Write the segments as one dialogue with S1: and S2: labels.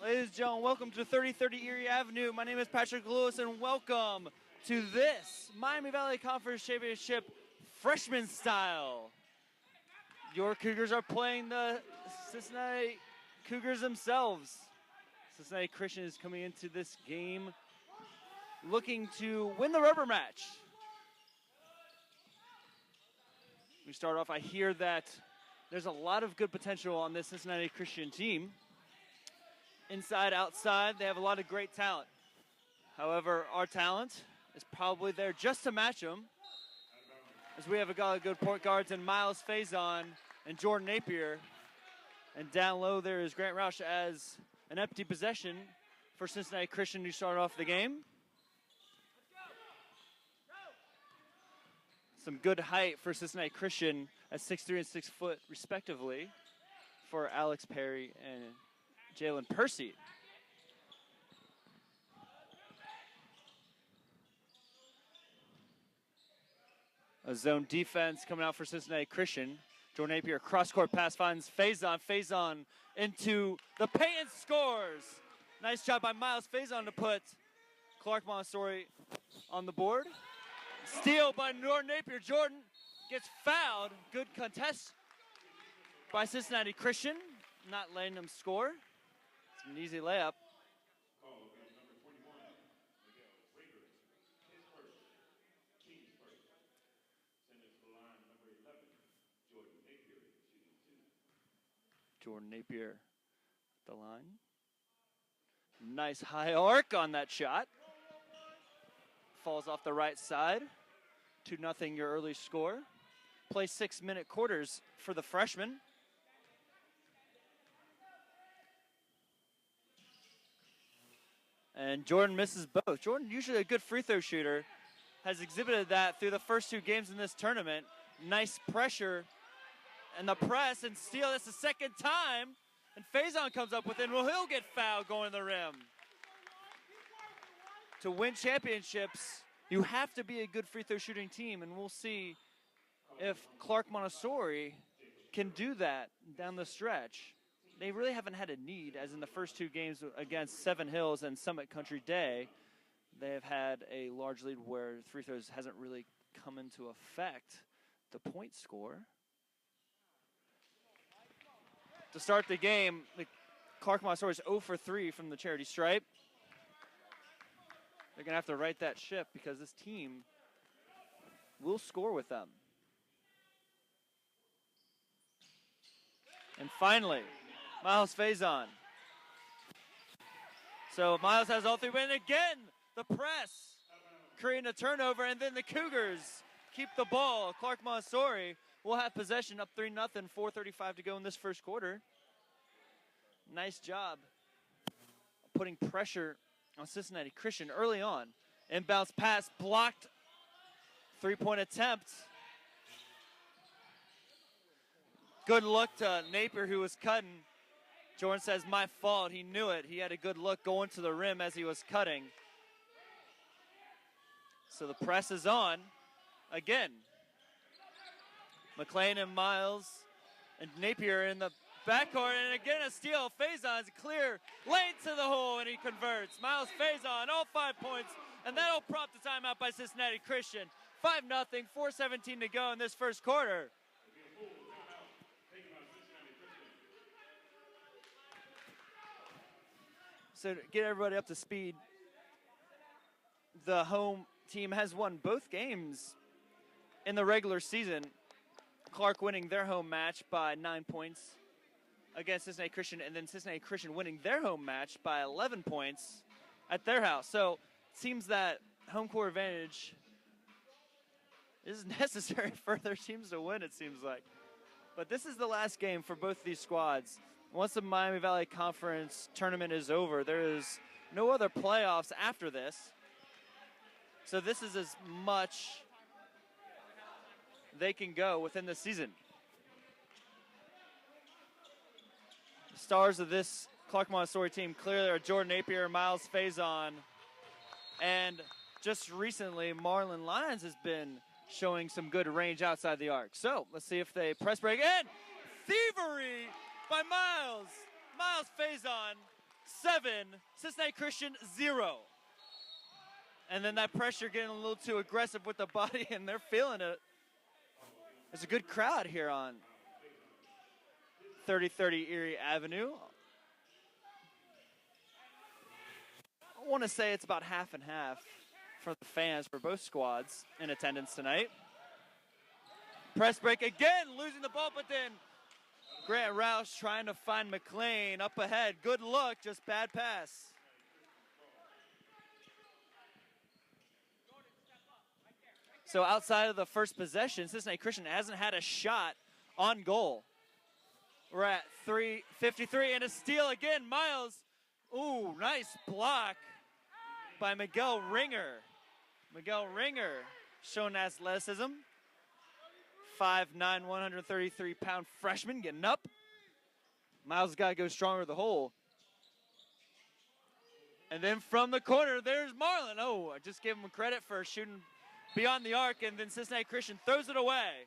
S1: Ladies and gentlemen, welcome to 3030 Erie Avenue. My name is Patrick Lewis, and welcome to this Miami Valley Conference Championship freshman style. Your Cougars are playing the Cincinnati Cougars themselves. Cincinnati Christian is coming into this game looking to win the rubber match. We start off, I hear that there's a lot of good potential on this Cincinnati Christian team. Inside, outside, they have a lot of great talent. However, our talent is probably there just to match them, as we have a lot of good point guards in Miles Faison and Jordan Napier. And down low there is Grant Roush as an empty possession for Cincinnati Christian to start off the game. Some good height for Cincinnati Christian at 6'3" and 6 foot respectively for Alex Perry and Jalen Percy. A zone defense coming out for Cincinnati Christian. Jordan Napier, cross-court pass finds Faison. Faison into the paint and scores. Nice job by Miles Faison to put Clark Montessori on the board. Steal by Jordan Napier. Jordan gets fouled. Good contest by Cincinnati Christian. Not letting them score. It's an easy layup. Jordan Napier at the line. Nice high arc on that shot. Falls off the right side. 2-0 your early score. Play 6-minute quarters for the freshman. And Jordan misses both. Jordan, usually a good free throw shooter, has exhibited that through the first 2 games in this tournament. Nice pressure and the press and steal. That's the second time. And Faison comes up with it. Well, he'll get fouled going to the rim. To win championships, you have to be a good free throw shooting team, and we'll see if Clark Montessori can do that down the stretch. They really haven't had a need, as in the first 2 games against Seven Hills and Summit Country Day. They have had a large lead where free throws hasn't really come into effect. The point score. To start the game, Clark Montessori is 0 for 3 from the charity stripe. They're going to have to right that ship because this team will score with them. And finally, Miles Faison. So Miles has all 3 wins. Again, the press, creating a turnover, and then the Cougars keep the ball. Clark Montessori will have possession, up 3-0, 4:35 to go in this first quarter. Nice job putting pressure on Cincinnati Christian early on. Inbounds pass blocked. 3-point attempt. Good look to Napier, who was cutting. Jordan says, my fault. He knew it. He had a good look going to the rim as he was cutting. So the press is on again. McLean and Miles and Napier in the backcourt, and again a steal. Faison's clear lane to the hole, and he converts. Miles Faison, all 5 points, and that'll prompt the timeout by Cincinnati Christian. 5-0, 4:17 to go in this first quarter. So to get everybody up to speed, the home team has won both games in the regular season. Clark winning their home match by 9 points against Cincinnati Christian, and then Cincinnati Christian winning their home match by 11 points at their house. So it seems that home court advantage is necessary for their teams to win, it seems like. But this is the last game for both these squads. Once the Miami Valley Conference tournament is over, there is no other playoffs after this. So this is as much they can go within the season. The stars of this Clark Montessori team clearly are Jordan Napier, Miles Faison, and just recently Marlon Lyons has been showing some good range outside the arc. So let's see if they press break. And thievery by Miles Faison 7, Cincinnati Christian 0. And then that pressure getting a little too aggressive with the body, and they're feeling it. There's a good crowd here on 3030 Erie Avenue. I want to say it's about half and half for the fans for both squads in attendance tonight. Press break again, losing the ball, but then Grant Roush trying to find McLean up ahead. Good look, just bad pass. So outside of the first possession, Cincinnati Christian hasn't had a shot on goal. We're at 3:53 and a steal again. Miles, ooh, nice block by Miguel Ringer. Miguel Ringer showing athleticism. 5'9", 133-pound freshman getting up. Miles got to go stronger to the hole. And then from the corner, there's Marlin. Oh, I just gave him credit for shooting beyond the arc, and then Cincinnati Christian throws it away.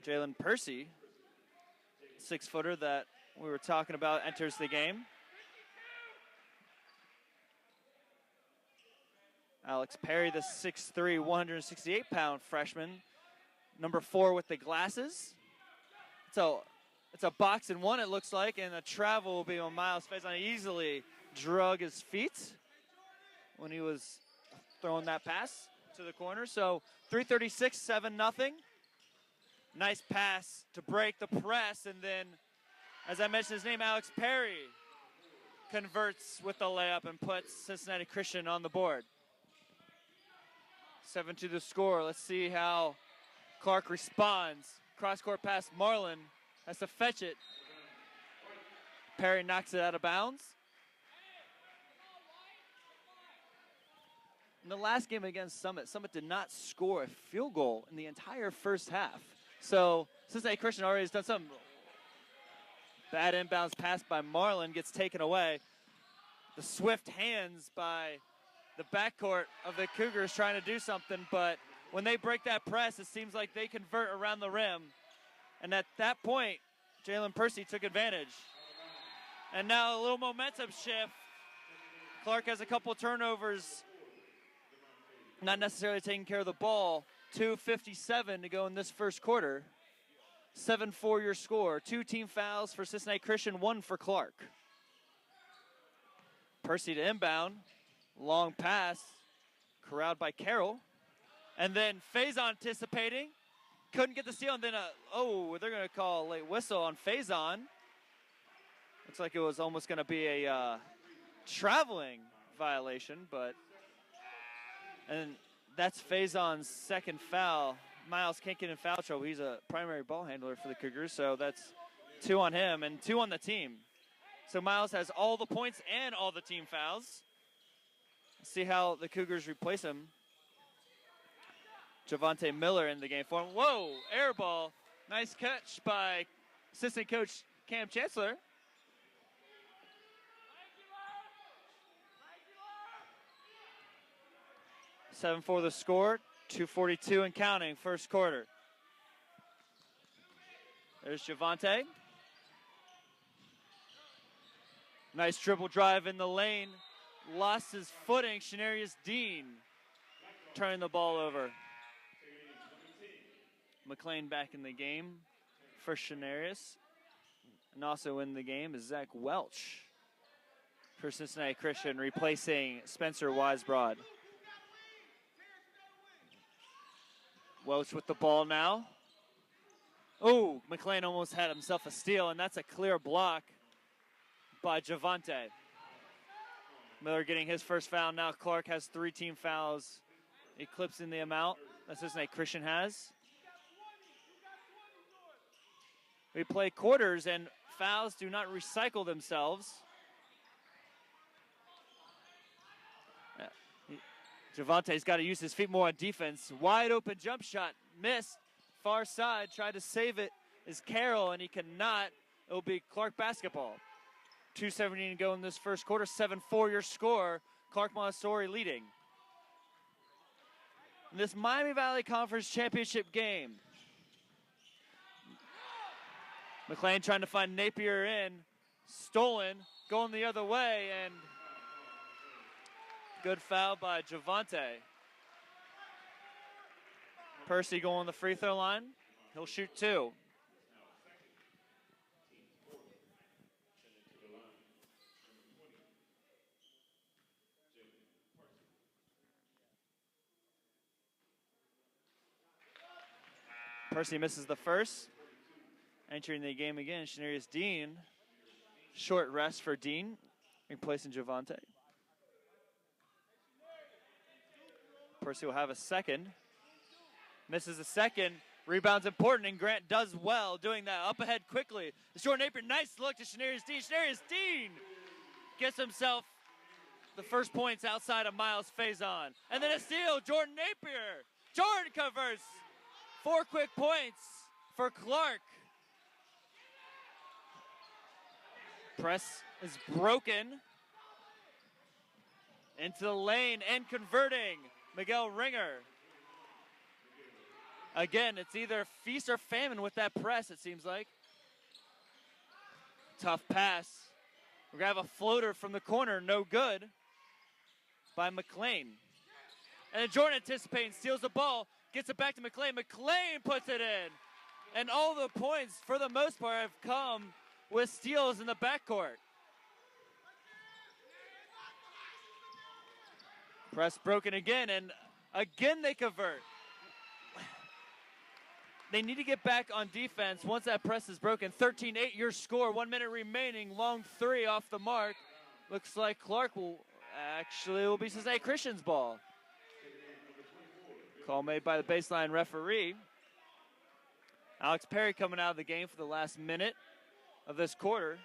S1: Jalen Percy, 6-footer that we were talking about, enters the game. Alex Perry, the 6'3", 168-pound freshman, number 4 with the glasses. So it's a box and one, it looks like, and a travel will be on Miles Faison. He easily drug his feet when he was throwing that pass to the corner. So 3:36, 7-0. Nice pass to break the press, and then, as I mentioned his name, Alex Perry converts with the layup and puts Cincinnati Christian on the board. 7-2 the score. Let's see how Clark responds. Cross-court pass, Marlin has to fetch it. Perry knocks it out of bounds. In the last game against Summit did not score a field goal in the entire first half. So Cincinnati Christian already has done something. Bad inbounds pass by Marlin gets taken away. The swift hands by the backcourt of the Cougars trying to do something, but when they break that press, it seems like they convert around the rim. And at that point, Jalen Percy took advantage. And now a little momentum shift. Clark has a couple turnovers, not necessarily taking care of the ball. 2:57 to go in this first quarter. 7-4 your score. 2 team fouls for Cincinnati Christian, 1 for Clark. Percy to inbound. Long pass. Corralled by Carroll. And then Faison anticipating. Couldn't get the steal, and then they're going to call a late whistle on Faison. Looks like it was almost going to be a traveling violation, and that's Faison's second foul. Miles can't get in foul trouble. He's a primary ball handler for the Cougars, so that's 2 on him and 2 on the team. So Miles has all the points and all the team fouls. Let's see how the Cougars replace him. Javante Miller in the game for him. Whoa, air ball. Nice catch by assistant coach Cam Chancellor. Seven for the score, 2:42 and counting, first quarter. There's Javante. Nice dribble drive in the lane. Lost his footing. Shenarius Dean turning the ball over. McLean back in the game for Shenarius. And also in the game is Zach Welch for Cincinnati Christian, replacing Spencer Wisebroad. Welch with the ball now. Oh, McLean almost had himself a steal, and that's a clear block by Javante. Miller getting his first foul now. Clark has 3 team fouls, eclipsing the amount that Cincinnati Christian has. We play quarters, and fouls do not recycle themselves. Javante's got to use his feet more on defense. Wide open jump shot, missed. Far side, tried to save it is Carroll, and he cannot. It'll be Clark basketball. 2:17 to go in this first quarter. 7-4 your score. Clark Montessori leading. In this Miami Valley Conference Championship game, McLean trying to find Napier in. Stolen, going the other way, and good foul by Javante. Percy going on the free throw line. He'll shoot 2. Percy misses the first. Entering the game again, Shanarius Dean. Short rest for Dean, replacing Javante. Percy will have a second. Misses a second. Rebound's important, and Grant does well doing that. Up ahead quickly. It's Jordan Napier. Nice look to Shanarius Dean. Shanarius Dean gets himself the first points outside of Miles Faison. And then a steal. Jordan Napier. Jordan converts. 4 quick points for Clark. Press is broken. Into the lane and converting. Miguel Ringer. Again, it's either feast or famine with that press, it seems like. Tough pass. We're going to have a floater from the corner, no good, by McLean. And then Jordan anticipating, steals the ball, gets it back to McLean. McLean puts it in. And all the points, for the most part, have come with steals in the backcourt. Press broken again, and again they convert. They need to get back on defense once that press is broken. 13-8 your score, 1 minute remaining. Long 3 off the mark. Looks like Clark will be Cincinnati Christian's ball. Call made by the baseline referee. Alex Perry coming out of the game for the last minute of this quarter.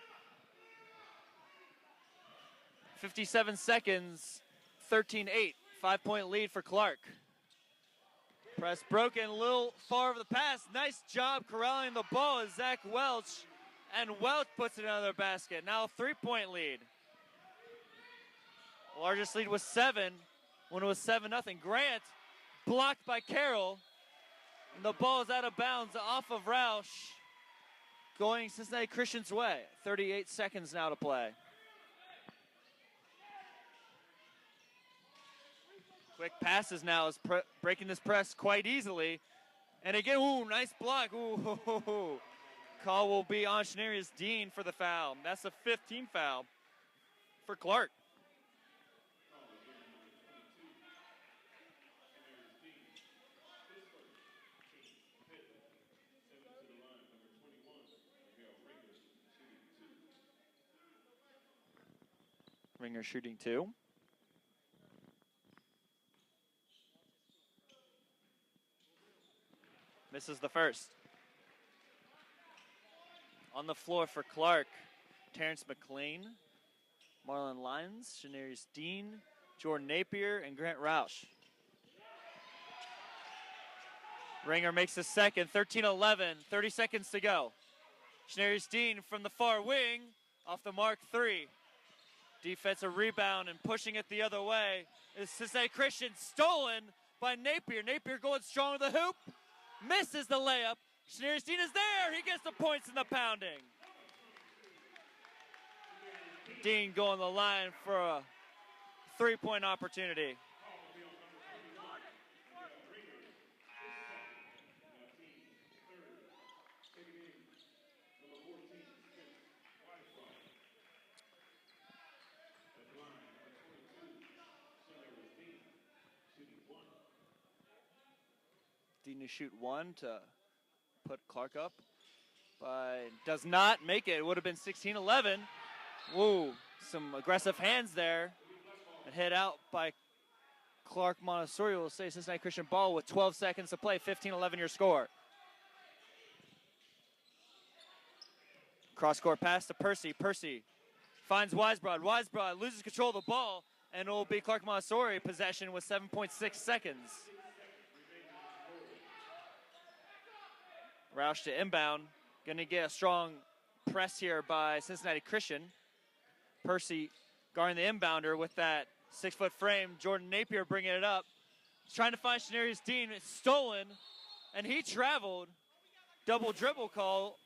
S1: 57 seconds, 13-8, 5-point lead for Clark. Press broken, a little far over the pass. Nice job corralling the ball is Zach Welch, and Welch puts it in another basket. Now a 3-point lead. Largest lead was 7 when it was 7-0. Grant blocked by Carroll, and the ball is out of bounds off of Roush, going Cincinnati Christian's way. 38 seconds now to play. Quick passes now is breaking this press quite easily. And again, ooh, nice block. Ooh, call will be on Shanarius Dean for the foul. That's the 5th team foul for Clark. Ringer shooting 2. Misses the first. On the floor for Clark, Terrence McLean, Marlon Lyons, Shanarius Dean, Jordan Napier, and Grant Roush. Ringer makes the second, 13-11, 30 seconds to go. Shanarius Dean from the far wing, off the mark 3. Defensive rebound and pushing it the other way is Cincinnati Christian, stolen by Napier. Napier going strong to the hoop. Misses the layup. Shanarius Dean is there. He gets the points in the pounding. Dean going the line for a 3-point opportunity. Dean to shoot 1 to put Clark up, but does not make it. It would have been 16-11. Whoa, some aggressive hands there. And hit out by Clark Montessori will say Cincinnati Christian ball with 12 seconds to play. 15-11 your score. Cross-court pass to Percy. Percy finds Weisbrod. Weisbrod loses control of the ball, and it will be Clark Montessori possession with 7.6 seconds. Roush to inbound. Going to get a strong press here by Cincinnati Christian. Percy guarding the inbounder with that 6-foot frame. Jordan Napier bringing it up. He's trying to find Shanarius Dean. It's stolen, and he traveled. Double dribble call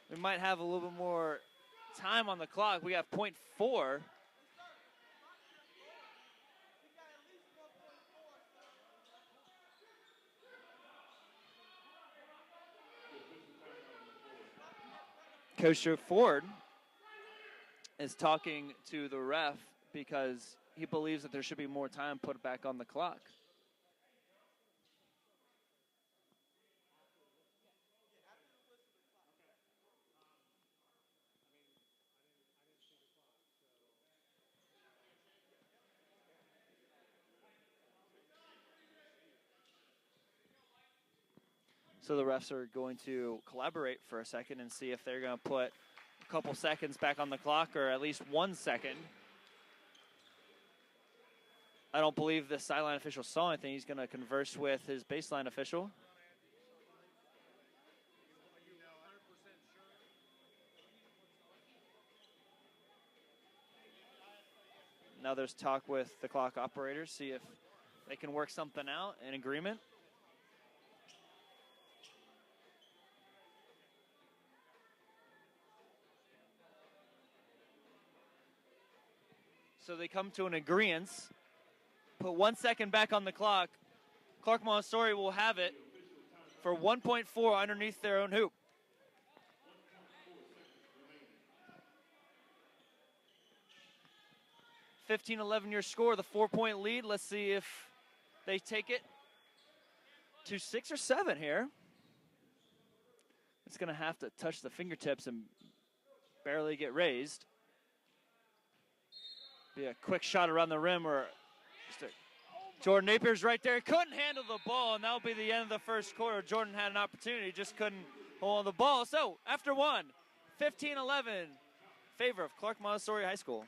S1: we might have a little bit more time on the clock. We have .4. Coach Ford is talking to the ref because he believes that there should be more time put back on the clock. So the refs are going to collaborate for a second and see if they're going to put a couple seconds back on the clock, or at least 1 second. I don't believe the sideline official saw anything. He's going to converse with his baseline official. Now there's talk with the clock operators, see if they can work something out in agreement. So they come to an agreement. Put 1 second back on the clock. Clark Montessori will have it for 1.4 underneath their own hoop. (15-11) your score, the 4-point lead. Let's see if they take it to 6 or 7 here. It's going to have to touch the fingertips and barely get raised. Be a quick shot around the rim, or Jordan Napier's right there. Couldn't handle the ball, and that'll be the end of the first quarter. Jordan had an opportunity, just couldn't hold on the ball. So after 15-11, favor of Clark Montessori High School.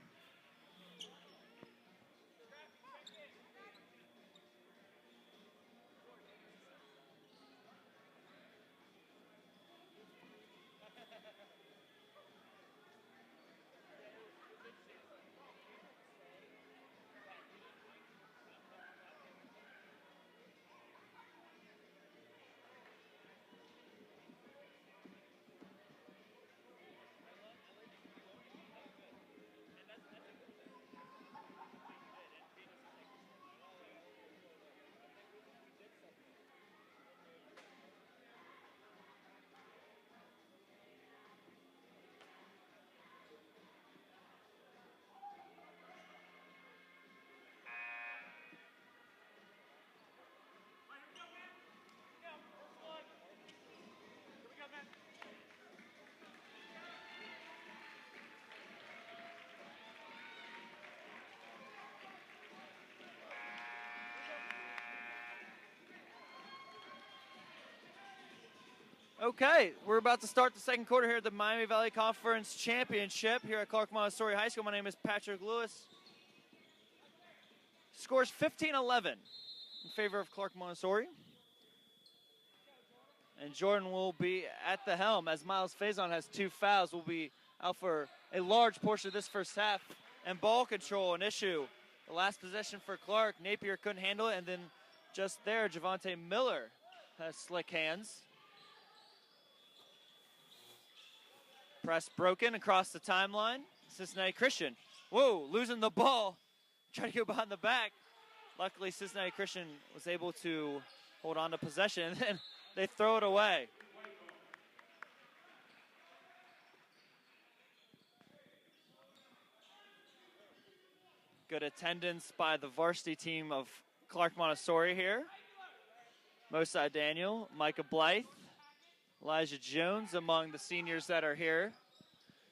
S1: Okay, we're about to start the second quarter here at the Miami Valley Conference Championship here at Clark Montessori High School. My name is Patrick Lewis. Scores 15-11 in favor of Clark Montessori. And Jordan will be at the helm as Miles Faison has 2 fouls. Will be out for a large portion of this first half. And ball control, an issue. The last possession for Clark. Napier couldn't handle it. And then just there, Javante Miller has slick hands. Press broken across the timeline. Cincinnati Christian. Whoa, losing the ball. Trying to go behind the back. Luckily, Cincinnati Christian was able to hold on to possession, and then they throw it away. Good attendance by the varsity team of Clark Montessori here. Mosai Daniel, Micah Blythe, Elijah Jones among the seniors that are here,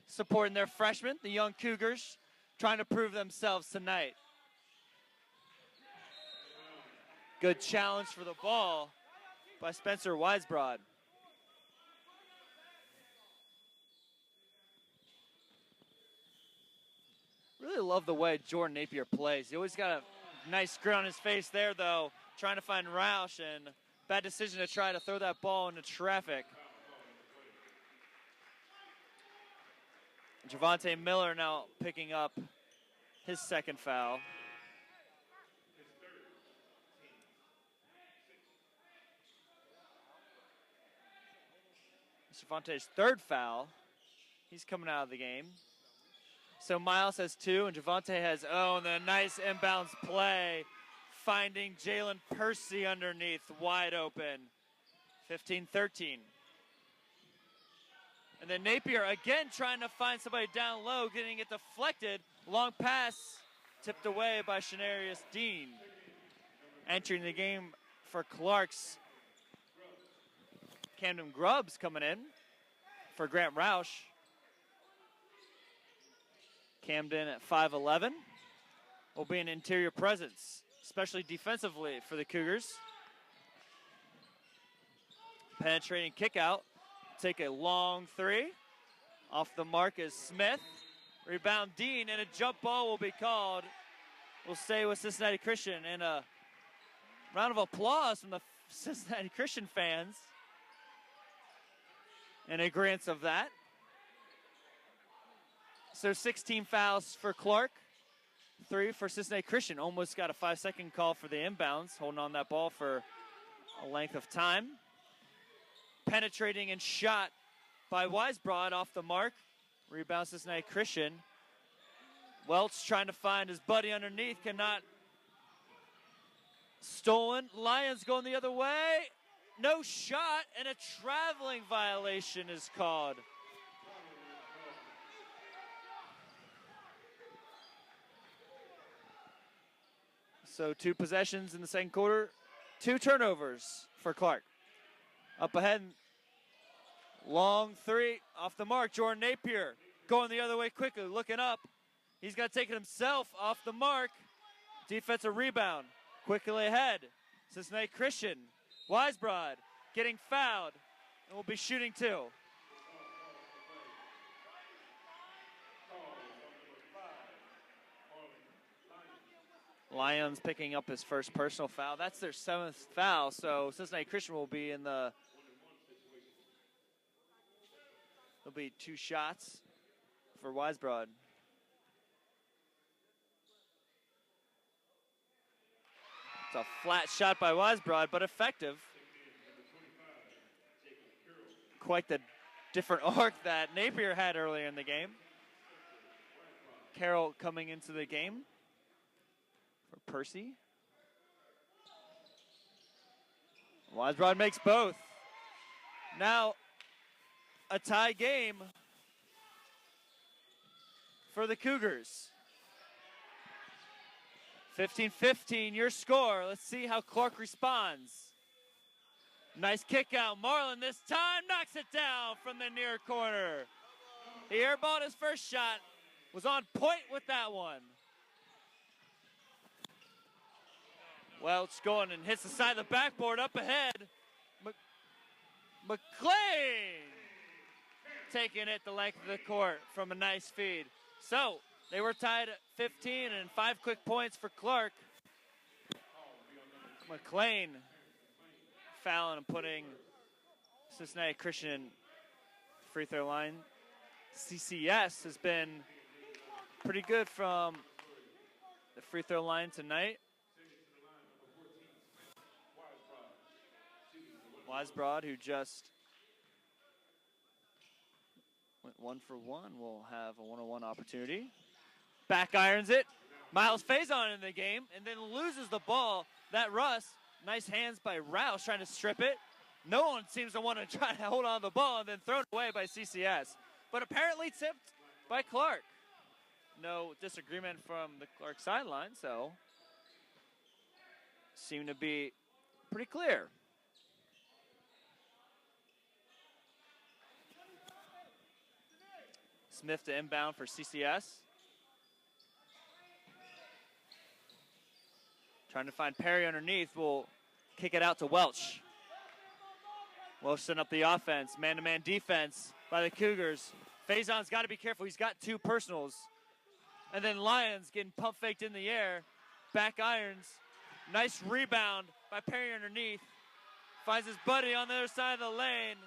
S1: supporting their freshmen, the young Cougars, trying to prove themselves tonight. Good challenge for the ball by Spencer Weisbrod. Really love the way Jordan Napier plays. He always got a nice grin on his face there, though, trying to find Roush, and bad decision to try to throw that ball into traffic. Javante Miller now picking up his second foul. Javante's third foul. He's coming out of the game. So Miles has 2 and Javante has and a nice inbounds play, finding Jalen Percy underneath, wide open. 15-13. And then Napier again trying to find somebody down low, getting it deflected. Long pass tipped away by Shenarius Dean. Entering the game for Clark's Camden Grubbs coming in for Grant Roush. Camden at 5'11" will be an interior presence, especially defensively for the Cougars. Penetrating kick out. Take a long 3. Off the mark is Smith. Rebound Dean, and a jump ball will be called. We'll stay with Cincinnati Christian, and a round of applause from the Cincinnati Christian fans in agreement of that. So 16 fouls for Clark, 3 for Cincinnati Christian. Almost got a 5-second call for the inbounds, holding on that ball for a length of time. Penetrating and shot by Weisbrod off the mark. Rebound Cincinnati Christian. Welch trying to find his buddy underneath, cannot. Stolen. Lions going the other way. No shot, and a traveling violation is called. So 2 possessions in the second quarter, 2 turnovers for Clark. Up ahead, long 3 off the mark. Jordan Napier going the other way quickly, looking up. He's got to take it himself off the mark. Defensive rebound, quickly ahead. Cincinnati Christian, Weisbrod getting fouled, and will be shooting 2. Lions picking up his first personal foul. That's their 7th foul, so Cincinnati Christian will be in the... There'll be 2 shots for Weisbrod. It's a flat shot by Weisbrod, but effective. Quite the different arc that Napier had earlier in the game. Carroll coming into the game for Percy. Weisbrod makes both. Now a tie game for the Cougars. 15-15, your score. Let's see how Clark responds. Nice kick out. Marlin this time knocks it down from the near corner. He airballed his first shot. Was on point with that one. Welch going and hits the side of the backboard up ahead. McLean taking it the length of the court from a nice feed. So they were tied at 15 and 5 quick points for Clark. McLean fouling and putting Cincinnati Christian free throw line. CCS has been pretty good from the free throw line tonight. Weisbrod, who just went 1 for 1, will have a one-on-one opportunity. Back irons it. Miles Faison in the game and then loses the ball. That Russ, nice hands by Rouse trying to strip it. No one seems to want to try to hold on to the ball and then thrown away by CCS. But apparently tipped by Clark. No disagreement from the Clark sideline, so seemed to be pretty clear. Smith to inbound for CCS. Trying to find Perry underneath. Will kick it out to Welch. Welch setting up the offense. Man-to-man defense by the Cougars. Faison's got to be careful. He's got 2 personals. And then Lions getting pump faked in the air. Back irons. Nice rebound by Perry underneath. Finds his buddy on the other side of the lane.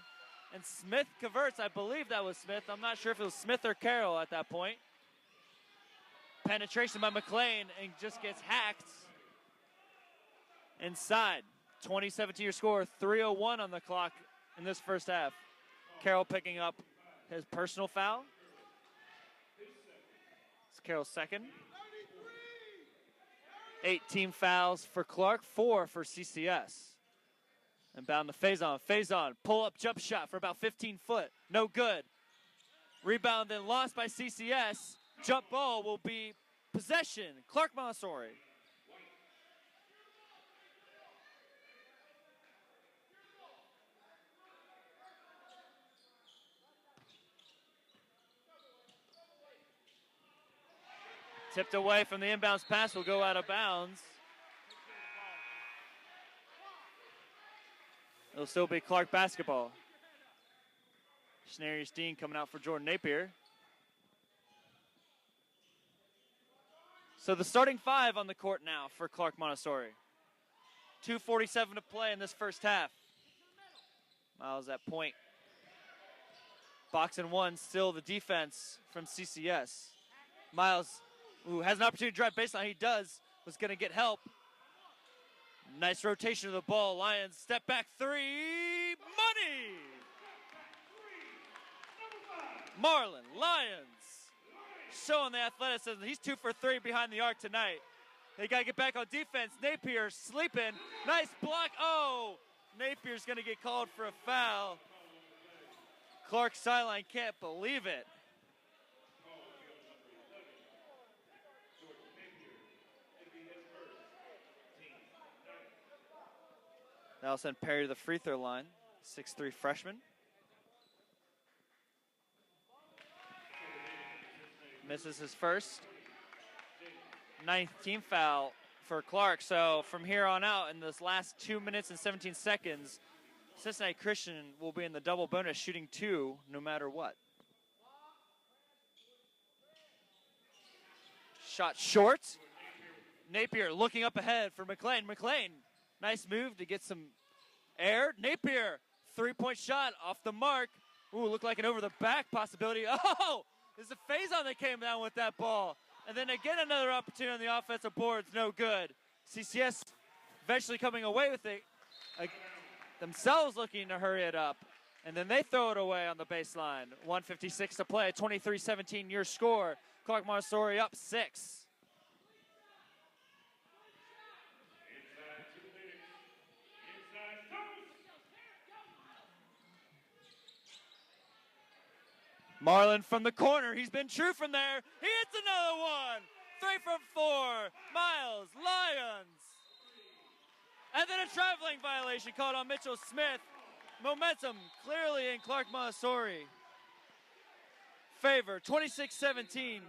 S1: And Smith converts. I believe that was Smith. I'm not sure if it was Smith or Carroll at that point. Penetration by McLean and just gets hacked. Inside. 20-17 your score. 3:01 on the clock in this first half. Carroll picking up his personal foul. It's Carroll's second. 8 team fouls for Clark, 4 for CCS. Inbound to Faison. Faison, pull-up jump shot for about 15 foot. No good. Rebound then lost by CCS. Jump ball will be possession. Clark Montessori. Tipped away from the inbounds pass, will go out of bounds. It'll still be Clark basketball. Scenarius Dean coming out for Jordan Napier. So the starting 5 on the court now for Clark Montessori. 2:47 to play in this first half. Miles at point. Box and 1, still the defense from CCS. Miles, who has an opportunity to drive baseline. He does. Was going to get help. Nice rotation of the ball. Lions step back 3. Money! Marlon Lyons showing the athleticism. He's 2 for 3 behind the arc tonight. They got to get back on defense. Napier sleeping. Nice block. Oh, Napier's going to get called for a foul. Clark sideline can't believe it. That'll send Perry to the free throw line. 6'3" freshman. Misses his first. 9th team foul for Clark. So from here on out, in this last 2 minutes and 17 seconds, Cincinnati Christian will be in the double bonus, shooting 2 no matter what. Shot short. Napier looking up ahead for McLean. McLean, nice move to get some air. Napier, 3-point shot off the mark. Ooh, looked like an over-the-back possibility. Oh, there's a Faison that came down with that ball. And then again, another opportunity on the offensive boards, no good. CCS eventually coming away with it. Themselves looking to hurry it up. And then they throw it away on the baseline. 1:56 to play, 23-17 your score. Clark Montessori up 6. Marlon from the corner. He's been true from there. He hits another one. 3 from 4. Miles Lyons. And then a traveling violation called on Mitchell Smith. Momentum clearly in Clark Montessori favor. 26-17.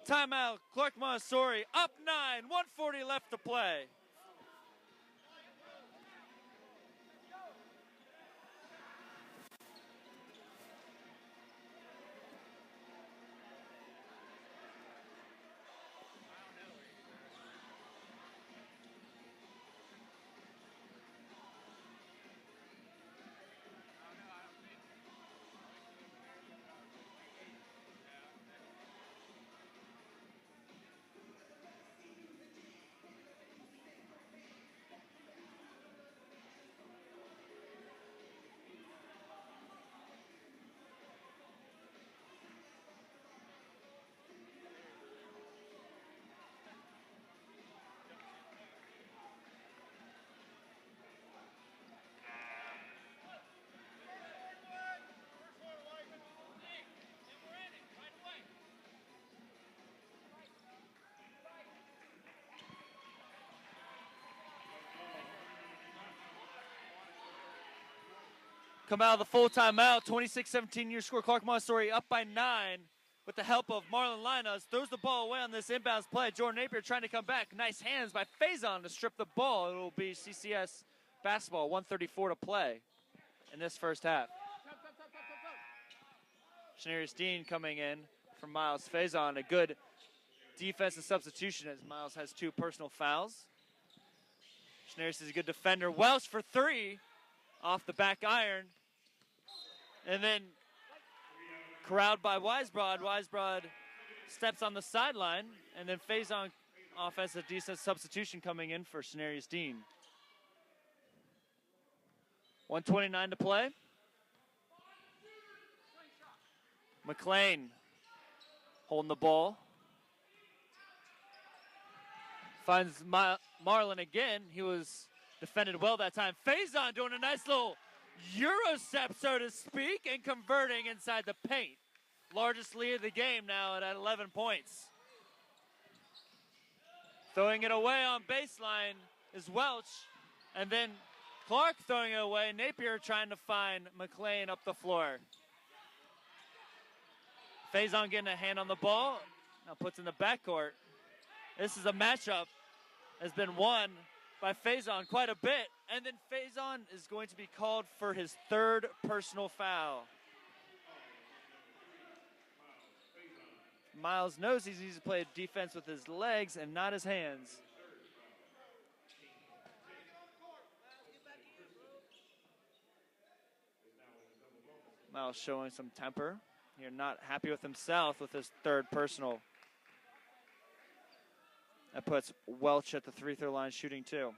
S1: Timeout. Clark Montessori up 9. 1:40 left to play. Come out of the full timeout, 26-17 your score. Clark Montessori up by 9 with the help of Marlon Linus. Throws the ball away on this inbounds play. Jordan Napier trying to come back. Nice hands by Faison to strip the ball. It will be CCS basketball, 1:34 to play in this first half. Scenarius Dean coming in from Miles Faison. A good defensive substitution as Miles has 2 personal fouls. Scenarius is a good defender. Welsh for 3 off the back iron. And then corralled by Weisbrod. Weisbrod steps on the sideline. And then Faison offensive decent substitution coming in for Scenarius Dean. 1:29 to play. McLean holding the ball. Finds Marlin again. He was defended well that time. Faison doing a nice little Euro step, so to speak, and converting inside the paint. Largest lead of the game now at 11 points. Throwing it away on baseline is Welch. And then Clark throwing it away. Napier trying to find McLean up the floor. Faison getting a hand on the ball. Now puts in the backcourt. This is a matchup has been won by Faison quite a bit. And then Faison is going to be called for his third personal foul. Miles knows he needs to play defense with his legs and not his hands. Miles showing some temper. You're not happy with himself with his third personal. That puts Welch at the free-throw line shooting 2.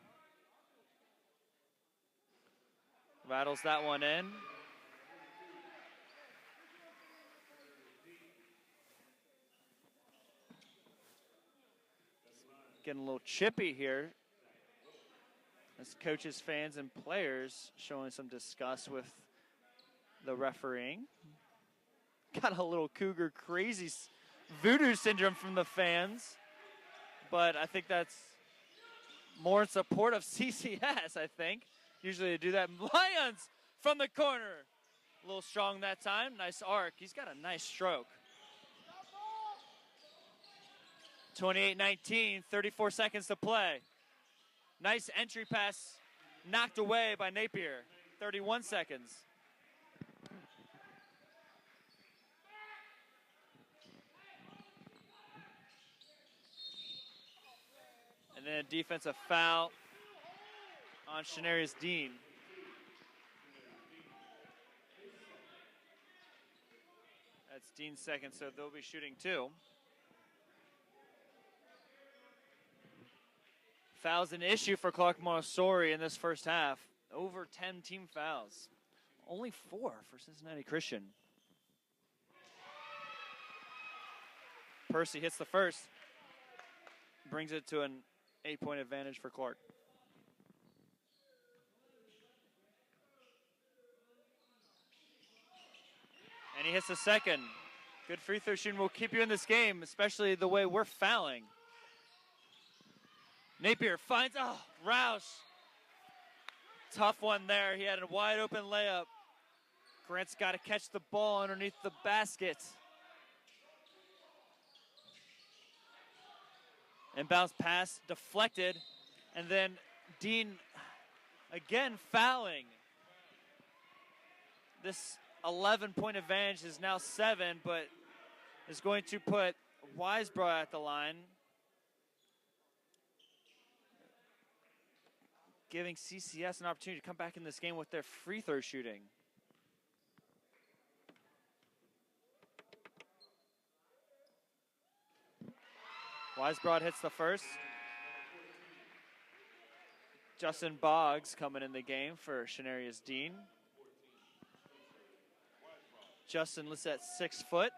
S1: Rattles that one in. Getting a little chippy here as coaches, fans, and players showing some disgust with the refereeing. Got a little Cougar crazy voodoo syndrome from the fans, but I think that's more in support of CCS, I think. Usually they do that. Lyons from the corner. A little strong that time. Nice arc. He's got a nice stroke. 28-19, 34 seconds to play. Nice entry pass knocked away by Napier. 31 seconds. And then a defensive foul on Shenarius Dean. That's Dean's second, so they'll be shooting 2. Fouls an issue for Clark Montessori in this first half. Over 10 team fouls. Only 4 for Cincinnati Christian. Percy hits the first. Brings it to an 8-point advantage for Clark. And he hits the second. Good free throw shooting will keep you in this game, especially the way we're fouling. Napier finds, Roush. Tough one there. He had a wide open layup. Grant's got to catch the ball underneath the basket. Inbounds pass deflected. And then Dean again fouling. This 11-point advantage is now 7, but is going to put Wiseborough at the line. Giving CCS an opportunity to come back in this game with their free throw shooting. Wiseborough hits the first. Justin Boggs coming in the game for Shenarius Dean. Justin lists at 6 foot,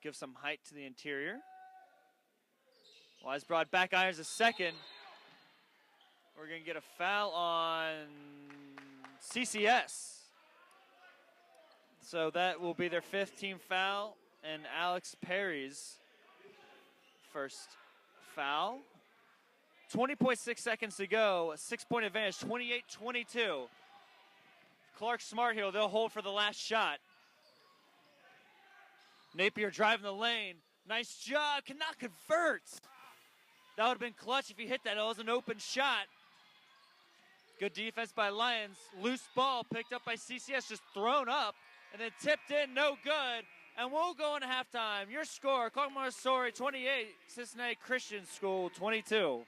S1: gives some height to the interior. Wiseborough back irons a second. We're going to get a foul on CCS. So that will be their 5th team foul, and Alex Perry's first foul. 20.6 seconds to go, a 6-point advantage, 28-22. Clark smart here, they'll hold for the last shot. Napier driving the lane, nice job, cannot convert. That would have been clutch if he hit that, it was an open shot. Good defense by Lions. Loose ball picked up by CCS, just thrown up, and then tipped in, no good. And we'll go into halftime. Your score, Clark Montessori 28, Cincinnati Christian School 22.